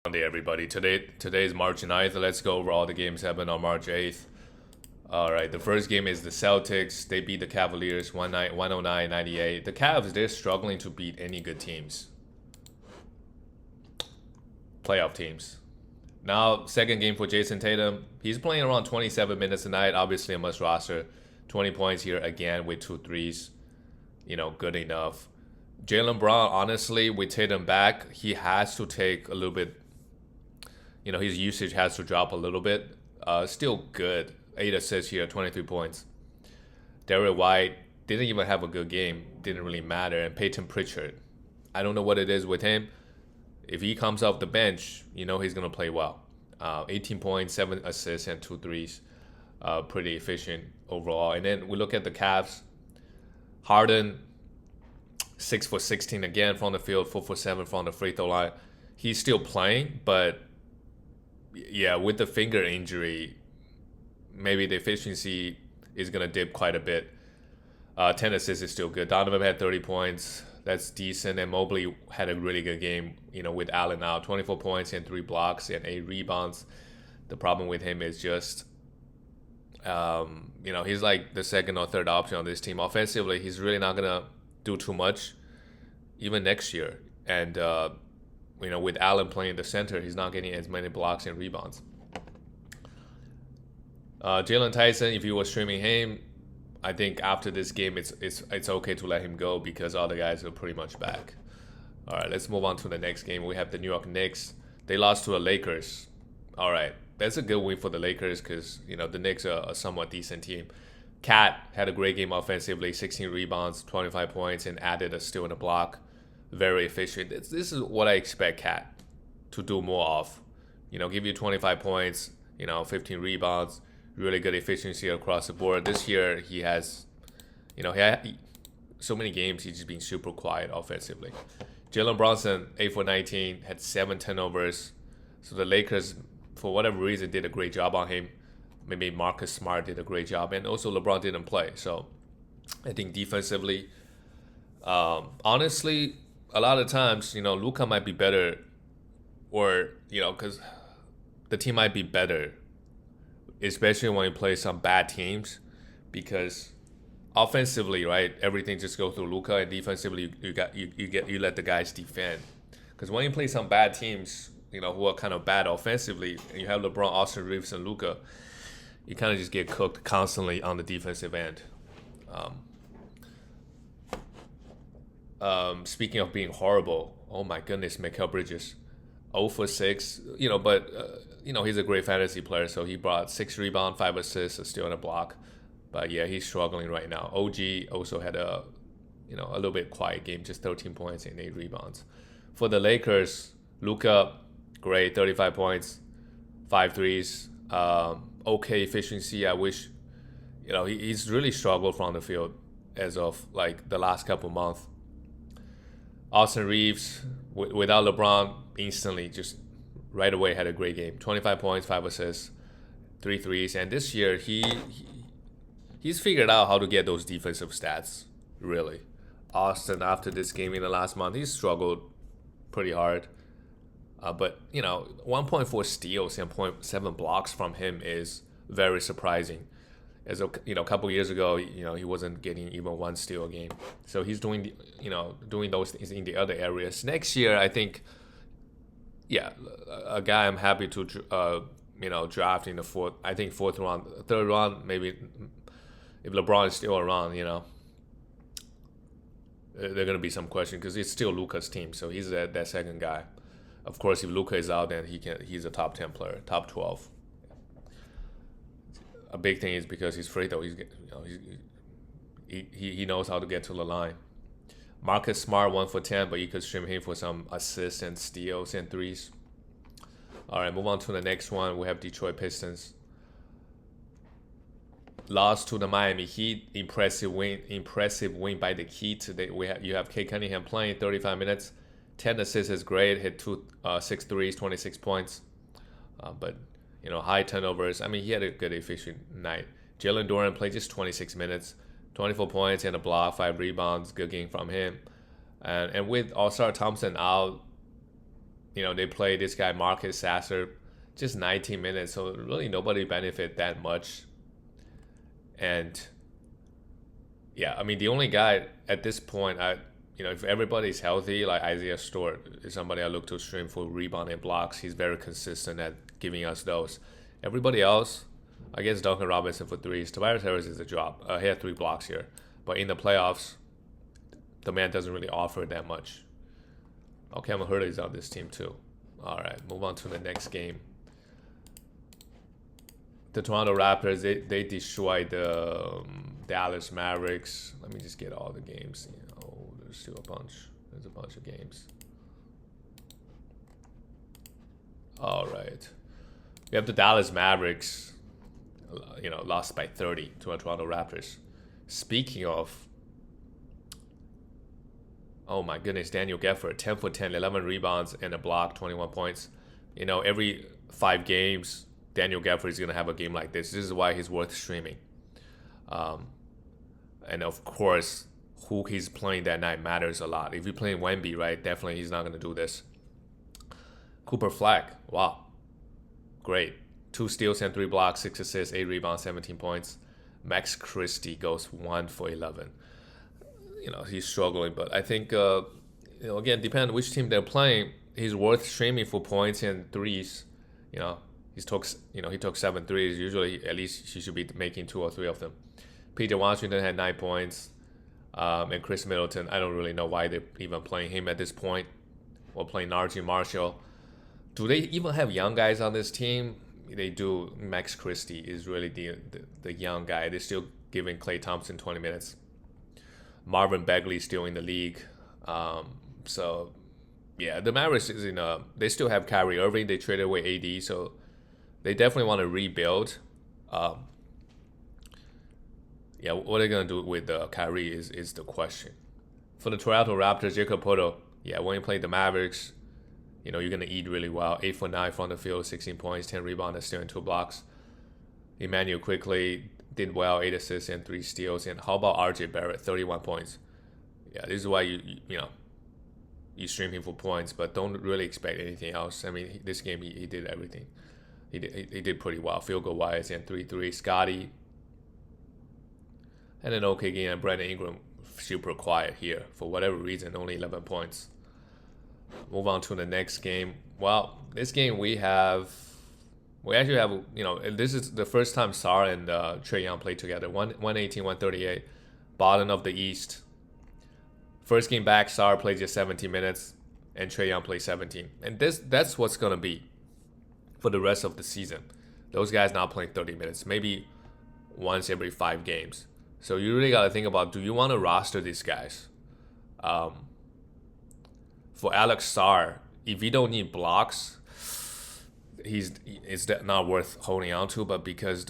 Monday, everybody. Today is March 9th. Let's go over all the games happened on March 8th. All right, the first game is the Celtics. They beat the Cavaliers 109-98. The Cavs, they're struggling to beat any good teams, playoff teams. Now, second game for Jason Tatum. He's playing around 27 minutes a night. Obviously, a must roster. 20 points here again with 2 threes. Good enough. Jaylen Brown, honestly, with Tatum back, he has to take a little bit. His usage has to drop a little bit. Still good. 8 assists here, 23 points. Derrick White didn't even have a good game. Didn't really matter. And Peyton Pritchard, I don't know what it is with him. If he comes off the bench, he's going to play well. 18 points, 7 assists, and 2 threes. Pretty efficient overall. And then we look at the Cavs. Harden, 6 for 16 again from the field, 4 for 7 from the free throw line. He's still playing, but yeah, with the finger injury, maybe the efficiency is going to dip quite a bit. 10 assists is still good. Donovan had 30 points. That's decent. And Mobley had a really good game, with Allen out. 24 points and 3 blocks and 8 rebounds. The problem with him is just, he's like the second or third option on this team. Offensively, he's really not going to do too much, even next year. And, with Allen playing the center, he's not getting as many blocks and rebounds. Jalen Tyson, if you were streaming him, I think after this game, it's okay to let him go because all the guys are pretty much back. All right, let's move on to the next game. We have the New York Knicks. They lost to the Lakers. All right, that's a good win for the Lakers because, the Knicks are a somewhat decent team. Cat had a great game offensively, 16 rebounds, 25 points, and added a steal and a block. Very efficient. This is what I expect Cat to do more of. Give you 25 points, 15 rebounds, really good efficiency across the board. This year, he has, so many games he's just been super quiet offensively. Jalen Brunson, 8 for 19, had 7 turnovers. So the Lakers, for whatever reason, did a great job on him. Maybe Marcus Smart did a great job. And also LeBron didn't play. So I think defensively, honestly, a lot of times, Luka might be better or, because the team might be better, especially when you play some bad teams, because offensively, right, everything just goes through Luka, and defensively you let the guys defend. Because when you play some bad teams, who are kind of bad offensively, and you have LeBron, Austin Reeves, and Luka, you kind of just get cooked constantly on the defensive end. Speaking of being horrible, oh my goodness, Mikal Bridges, 0 for 6. But he's a great fantasy player, so he brought 6 rebounds, 5 assists, a steal and a block. But yeah, he's struggling right now. OG also had a little bit quiet game, just 13 points and 8 rebounds. For the Lakers, Luka, great, 35 points, 5 threes. Okay efficiency. I wish, he's really struggled from the field as of like the last couple months. Austin Reeves, without LeBron, instantly just right away had a great game. 25 points, 5 assists, 3 threes. And this year, he's figured out how to get those defensive stats, really. Austin, after this game in the last month, he's struggled pretty hard. But 1.4 steals and 0.7 blocks from him is very surprising. As a couple years ago, he wasn't getting even 1 steal a game. So he's doing those things in the other areas. Next year, I think, yeah, a guy I'm happy to draft in the fourth round, third round, maybe if LeBron is still around, there are gonna be some question because it's still Luka's team, so he's that second guy. Of course, if Luka is out, then he's a top 10 player, top 12. A big thing is because he's free throw. He knows how to get to the line. Marcus Smart 1 for 10, but you could stream him for some assists and steals and threes. All right, move on to the next one. We have Detroit Pistons. Lost to the Miami Heat. Impressive win by the Heat. You have Kate Cunningham playing 35 minutes. 10 assists is great. Hit 6 threes, 26 points. But high turnovers. I mean, he had a good efficient night. Jalen Duren played just 26 minutes, 24 points and a block, 5 rebounds. Good game from him. And with All-Star Thompson out, they play this guy Marcus Sasser just 19 minutes, so really nobody benefit that much. And yeah, I mean the only guy at this point, if everybody's healthy, like Isaiah Stewart is somebody I look to stream for rebound and blocks. He's very consistent at giving us those. Everybody else, I guess Duncan Robinson for threes. Tobias Harris is a drop. He had 3 blocks here, but in the playoffs, the man doesn't really offer that much. Okay, Kevin Huerter is on this team too. All right, move on to the next game. The Toronto Raptors, they destroyed the Dallas Mavericks. Let me just get all the games. There's still a bunch. There's a bunch of games. All right. We have the Dallas Mavericks, lost by 30 to the Toronto Raptors. Speaking of, oh my goodness, Daniel Gafford, 10 for 10, 11 rebounds and a block, 21 points. Every 5 games, Daniel Gafford is going to have a game like this. This is why he's worth streaming. And of course, who he's playing that night matters a lot. If you're playing Wemby, right, definitely he's not going to do this. Cooper Flag, wow. Great. 2 steals and 3 blocks, 6 assists, 8 rebounds, 17 points. Max Christie goes 1 for 11. He's struggling, but I think, again, depending on which team they're playing, he's worth streaming for points and threes. He took 7 threes. Usually, at least he should be making 2 or 3 of them. PJ Washington had 9 points. And Chris Middleton, I don't really know why they're even playing him at this point. Or playing Najee Marshall. Do they even have young guys on this team? They do. Max Christie is really the young guy. They're still giving Klay Thompson 20 minutes. Marvin Bagley still in the league. So, yeah, the Mavericks is they still have Kyrie Irving. They traded away AD, so they definitely want to rebuild. Yeah, what they're going to do with Kyrie is the question. For the Toronto Raptors, Jakob Poeltl, yeah, when you play the Mavericks, you're going to eat really well. 8 for 9 from the field, 16 points, 10 rebounds, still in 2 blocks. Emmanuel quickly did well, 8 assists and 3 steals. And how about RJ Barrett, 31 points? Yeah, this is why you stream him for points, but don't really expect anything else. I mean, this game he did everything. He did pretty well, field goal wise, and 3-3. Scotty had an okay game, and Brandon Ingram super quiet here for whatever reason, only 11 points. Move on to the next game. Well, this game we actually have, this is the first time Sar and Trae Young played together. 118, 138, bottom of the East. First game back, Sar played just 17 minutes, and Trae Young played 17. And that's what's going to be for the rest of the season. Those guys now playing 30 minutes, maybe once every 5 games. So you really got to think about, do you want to roster these guys? For Alex Sar, if you don't need blocks, it's not worth holding on to. But because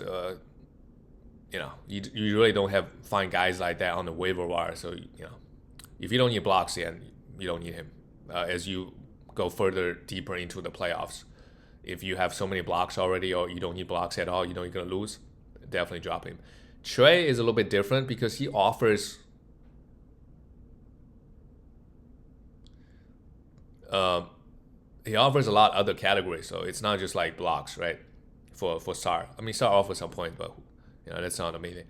you really don't find guys like that on the waiver wire. So if you don't need blocks, then you don't need him. As you go further deeper into the playoffs, if you have so many blocks already, or you don't need blocks at all, you're gonna lose. Definitely drop him. Trae is a little bit different because he offers a lot of other categories, so it's not just like blocks, right? For Sar, I mean Sar offers some points, but that's not amazing.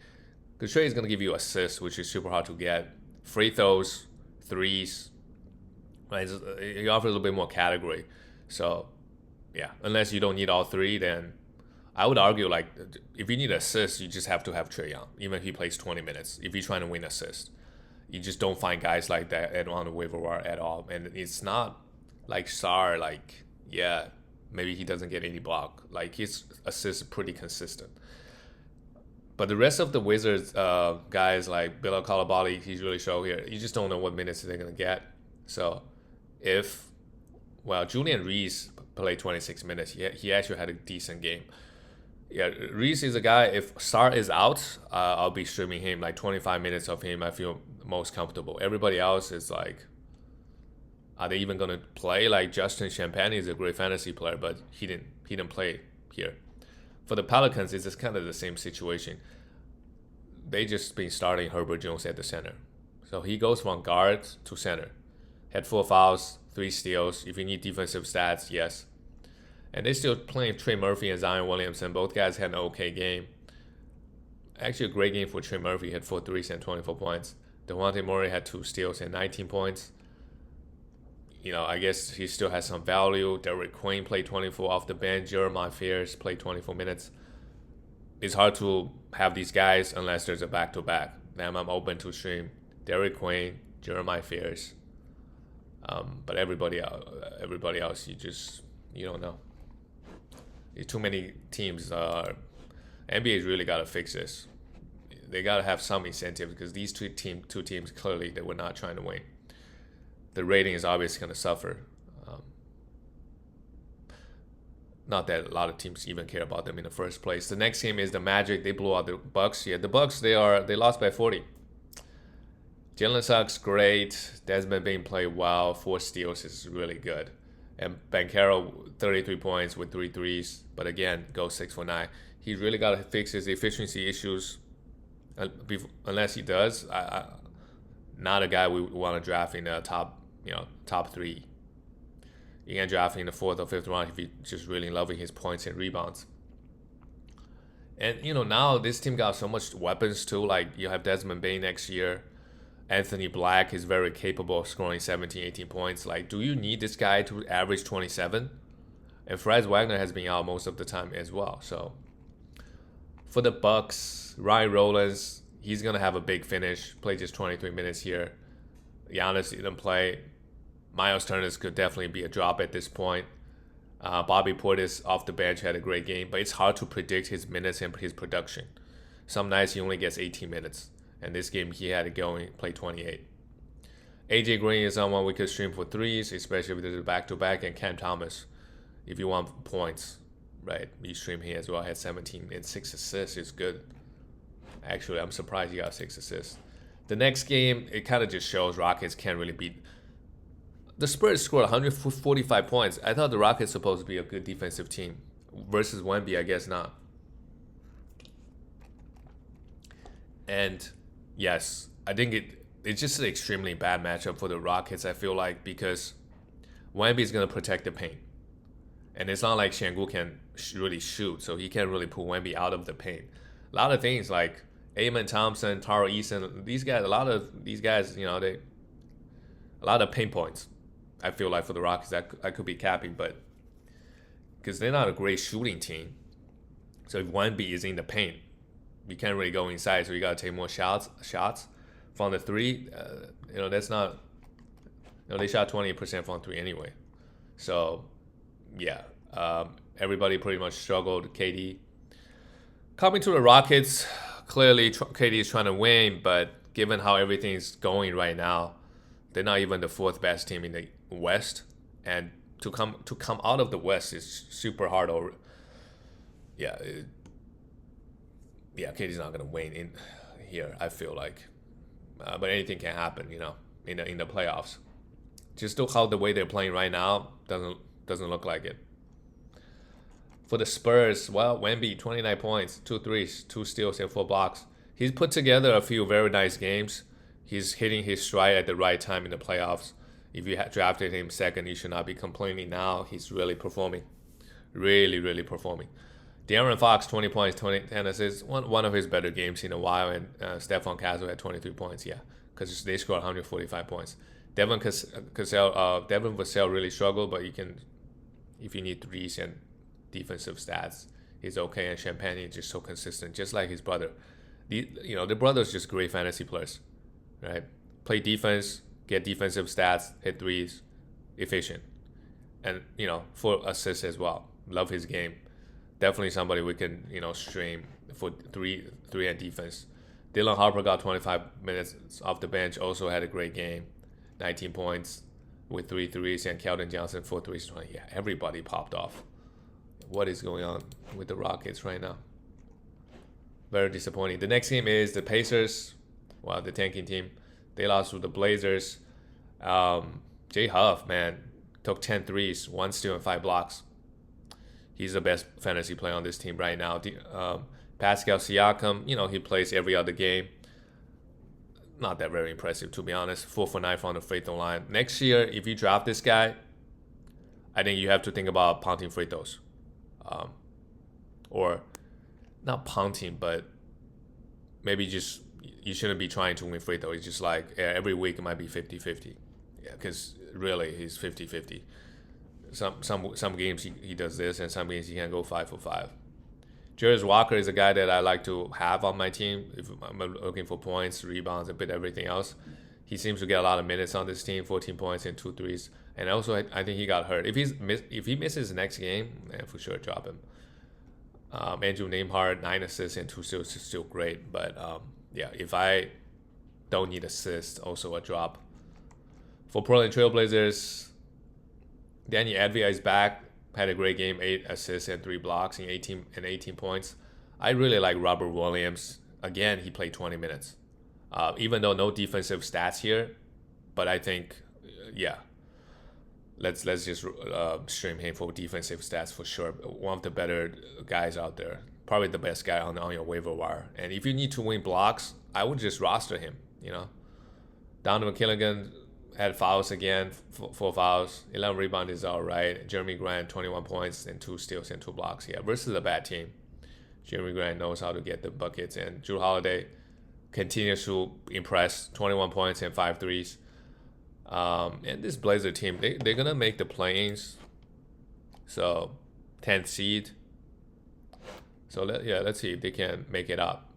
Because Trae is gonna give you assists, which is super hard to get. Free throws, threes, right? He offers a little bit more category. So yeah, unless you don't need all 3, then I would argue, like, if you need assists, you just have to have Trae Young, even if he plays 20 minutes. If you're trying to win assists, you just don't find guys like that on the waiver wire at all. And it's not like Sar, like, yeah, maybe he doesn't get any block. Like, his assists are pretty consistent. But the rest of the Wizards guys, like Bilal Coulibaly, he's really show here. You just don't know what minutes they're going to get. So Julian Reese played 26 minutes. He actually had a decent game. Yeah, Reese is a guy, if Sar is out, I'll be streaming him. Like 25 minutes of him, I feel most comfortable. Everybody else is like, are they even going to play? Like Justin Champagne is a great fantasy player, but he didn't play here. For the Pelicans, it's just kind of the same situation. They just been starting Herbert Jones at the center. So he goes from guard to center. Had 4 fouls, 3 steals. If you need defensive stats, yes. And they're still playing Trey Murphy and Zion Williamson. Both guys had an okay game. Actually, a great game for Trey Murphy. He had 4 threes and 24 points. Dejounte Murray had 2 steals and 19 points. I guess he still has some value. Derek Queen played 24 off the bench. Jeremiah Fears played 24 minutes. It's hard to have these guys unless there's a back-to-back. Then I'm open to stream Derek Queen, Jeremiah Fears. But everybody else, you don't know. There's too many teams. NBA's really got to fix this. They got to have some incentive because these two teams clearly they were not trying to win. The rating is obviously going to suffer. Not that a lot of teams even care about them in the first place. The next game is the Magic. They blew out the Bucks. Yeah, the Bucks they lost by 40. Jalen Suggs great. Desmond Bain played well. 4 steals is really good. And Banchero 33 points with 3 threes. But again, goes 6 for 9. He really got to fix his efficiency issues. Unless he does, not a guy we want to draft in the top 3. You can draft him in the 4th or 5th round if you're just really loving his points and rebounds. And now this team got so much weapons too. Like you have Desmond Bain next year. Anthony Black is very capable of scoring 17, 18 points. Like, do you need this guy to average 27? And Franz Wagner has been out most of the time as well. So for the Bucks, Ryan Rollins, he's gonna have a big finish. Play just 23 minutes here. Giannis didn't play. Miles Turner could definitely be a drop at this point. Bobby Portis off the bench had a great game, but it's hard to predict his minutes and his production. Some nights he only gets 18 minutes, and this game he had it going, played 28. AJ Green is someone we could stream for threes, especially if there's a back-to-back, and Cam Thomas, if you want points, right? You stream him as well. Had 17 and 6 assists. It's good. Actually, I'm surprised he got 6 assists. The next game, it kind of just shows Rockets can't really beat. The Spurs scored 145 points. I thought the Rockets supposed to be a good defensive team. Versus Wemby, I guess not. And yes, I think it's just an extremely bad matchup for the Rockets, I feel like, because Wemby is going to protect the paint. And it's not like Şengün can really shoot, so he can't really pull Wemby out of the paint. A lot of things like Amen Thompson, Taro Eason, these guys, a lot of these guys, a lot of paint points. I feel like for the Rockets, I could be capping, but because they're not a great shooting team. So if Wemby is in the paint, you can't really go inside, so you got to take more shots from the 3. That's not. They shot 28% from 3 anyway. So, yeah, everybody pretty much struggled. KD coming to the Rockets. Clearly, KD is trying to win, but given how everything's going right now, they're not even the 4th best team in the West, and to come out of the West is super hard. KD's not gonna win in here. I feel like, but anything can happen, in the playoffs. Just look how the way they're playing right now doesn't look like it. For the Spurs, well, Wemby 29 points, 2 threes, 2 steals, and 4 blocks. He's put together a few very nice games. He's hitting his stride at the right time in the playoffs. If you drafted him second, you should not be complaining now. He's really performing. Really, really performing. De'Aaron Fox, 20 points, 10 assists. One of his better games in a while. And Stephon Castle had 23 points, yeah. Because they scored 145 points. Devin Vassell really struggled, but if you need threes and defensive stats, he's okay. And Champagne is just so consistent, just like his brother. The brothers just great fantasy players. Right, play defense, get defensive stats, hit threes, efficient, and 4 assists as well. Love his game. Definitely somebody we can stream for three and defense. Dylan Harper got 25 minutes off the bench. Also had a great game, 19 points with 3 threes, and Keldon Johnson 4 threes. Yeah, everybody popped off. What is going on with the Rockets right now? Very disappointing. The next game is the Pacers. Wow, the tanking team. They lost to the Blazers. Jay Huff, man, took 10 threes, 1 steal, and 5 blocks. He's the best fantasy player on this team right now. Pascal Siakam, he plays every other game. not that very impressive, to be honest. 4 for 9 from the free throw line. Next year, if you draft this guy, I think you have to think about punting free throws. Or not punting, but maybe just you shouldn't be trying to win free throws. It's just like every week it might be 50-50. Yeah, because really he's 50-50. Some games he does this, and some games he can go 5 for 5. Jarvis Walker is a guy that I like to have on my team if I'm looking for points, rebounds, a bit everything else. He seems to get a lot of minutes on this team, 14 points and 2 threes. And also, I think he got hurt. If he misses the next game, man, for sure drop him. Andrew Nembhard, 9 assists and 2 steals is still great. But yeah, if I don't need assists, also a drop. For Portland Trailblazers, Danny Advia is back. Had a great game, 8 assists and 3 blocks and 18 points. I really like Robert Williams. Again, he played 20 minutes. Even though no defensive stats here, but I think, yeah, let's just stream him for defensive stats for sure. One of the better guys out there, probably the best guy on your waiver wire. And if you need to win blocks, I would just roster him. Donovan McKilligan had fouls again, 4 fouls, 11 rebounds is all right. Jeremy Grant, 21 points and 2 steals and 2 blocks. Yeah, versus a bad team. Jeremy Grant knows how to get the buckets, and Jrue Holiday continues to impress, 21 points and 5 threes. And this Blazer team, they're going to make the play-ins. So, 10th seed. So, let's see if they can make it up.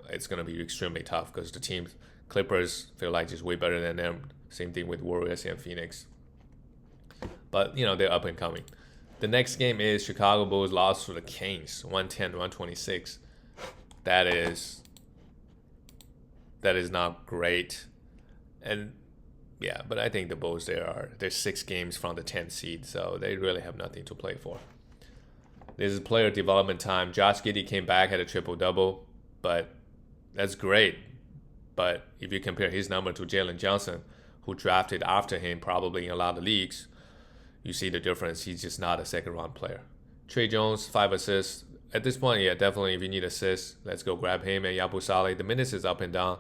It's going to be extremely tough because the teams, Clippers, feel like just way better than them. Same thing with Warriors and Phoenix. But, they're up and coming. The next game is Chicago Bulls lost to the Kings, 110-126. That is not great. And, yeah, but I think the Bulls, they're 6 games from the 10th seed, so they really have nothing to play for. This is player development time. Josh Giddey came back, had a triple-double, but that's great. But if you compare his number to Jalen Johnson, who drafted after him probably in a lot of leagues, you see the difference. He's just not a second-round player. Trey Jones, 5 assists. At this point, yeah, definitely if you need assists, let's go grab him. And Yabusele, the minutes is up and down.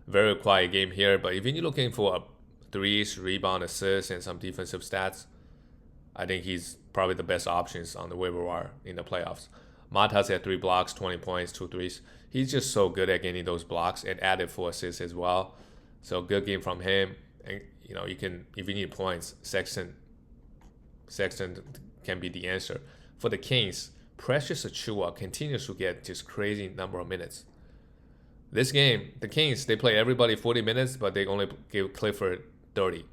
Very quiet game here. But if you're looking for threes, rebound, assists, and some defensive stats, I think he's probably the best options on the waiver wire in the playoffs. Matas had 3 blocks, 20 points, 2 threes. He's just so good at getting those blocks and added 4 assists as well. So good game from him. And you can, if you need points, Sexton can be the answer. For the Kings, Precious Achiuwa continues to get just crazy number of minutes. This game, the Kings, they play everybody 40 minutes, but they only give Clifford 30.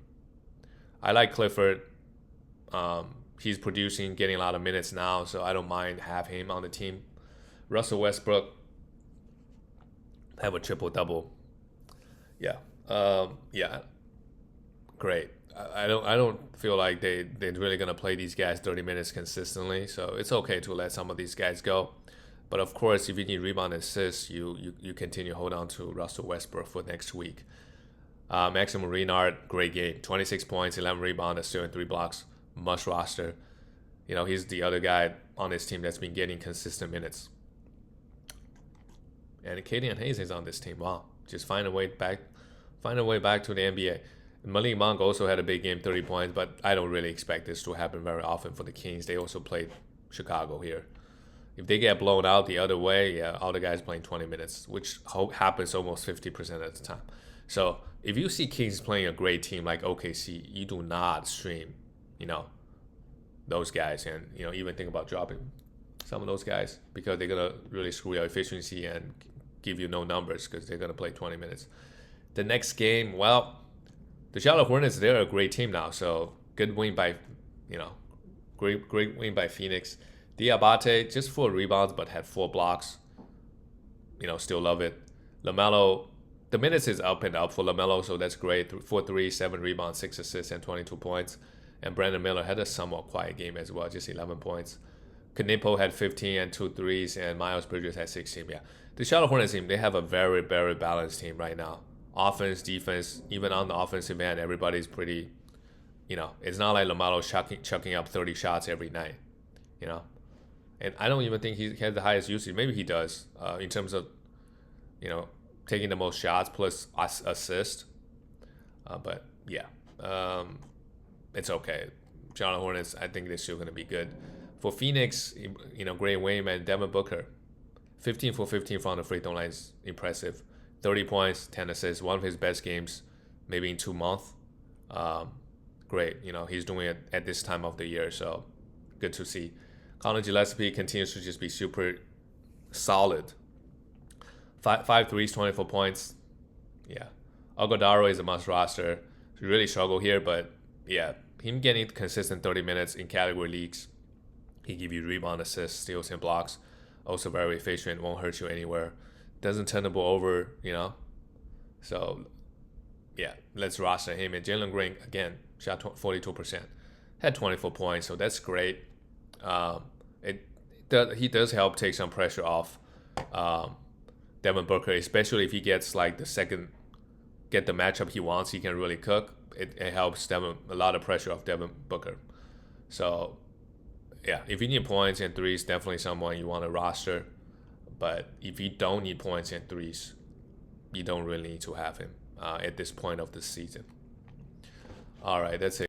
I like Clifford. He's producing, getting a lot of minutes now, so I don't mind have him on the team. Russell Westbrook have a triple-double. Yeah. Great. I don't feel like they're really gonna play these guys 30 minutes consistently, so it's okay to let some of these guys go. But of course, if you need rebound and assists, you continue to hold on to Russell Westbrook for next week. Maximum Renard, great game, 26 points, 11 rebounds, a steal, and 3 blocks. Must roster. He's the other guy on this team that's been getting consistent minutes. And Kaden Hayes is on this team. Wow, just find a way back to the NBA. Malik Monk also had a big game, 30 points, but I don't really expect this to happen very often for the Kings. They also played Chicago here. If they get blown out the other way, yeah, all the guys playing 20 minutes, which happens almost 50% of the time. So if you see Kings playing a great team like OKC, you do not stream, those guys, and even think about dropping some of those guys because they're gonna really screw your efficiency and give you no numbers because they're gonna play 20 minutes. The next game, well, the Charlotte Hornets, they're a great team now, so good win by, great win by Phoenix. Diabate, just 4 rebounds, but had 4 blocks. Still love it. LaMelo, the minutes is up and up for LaMelo, so that's great. 4 3, 7 rebounds, 6 assists, and 22 points. And Brandon Miller had a somewhat quiet game as well, just 11 points. Kanipo had 15 and 2 threes, and Miles Bridges had 16. Yeah, the Charlotte Hornets team, they have a very, very balanced team right now. Offense, defense, even on the offensive end, everybody's pretty, it's not like LaMelo's chucking up 30 shots every night, And I don't even think he has the highest usage. Maybe he does in terms of, taking the most shots plus assist. But yeah, it's okay. Charlotte Hornets, I think they're still going to be good. For Phoenix, Gray Wayne and Devin Booker, 15 for 15 from the free throw line is impressive. 30 points, 10 assists, one of his best games, maybe in 2 months. Great, he's doing it at this time of the year, so good to see. Connor Gillespie continues to just be super solid. 5 threes, 24 points. Yeah. Algodaro is a must roster. He really struggled here, but yeah, him getting consistent 30 minutes in category leagues. He give you rebound, assists, steals, and blocks. Also very efficient, won't hurt you anywhere. Doesn't turn the ball over, So, yeah, let's roster him. And Jalen Green, again, shot 42%. Had 24 points, so that's great. He does help take some pressure off Devin Booker, especially if he gets like get the matchup he wants, he can really cook. It helps Devin, a lot of pressure off Devin Booker. So, yeah, if you need points and threes, definitely someone you want to roster. But if you don't need points and threes, you don't really need to have him at this point of the season. All right, that's it.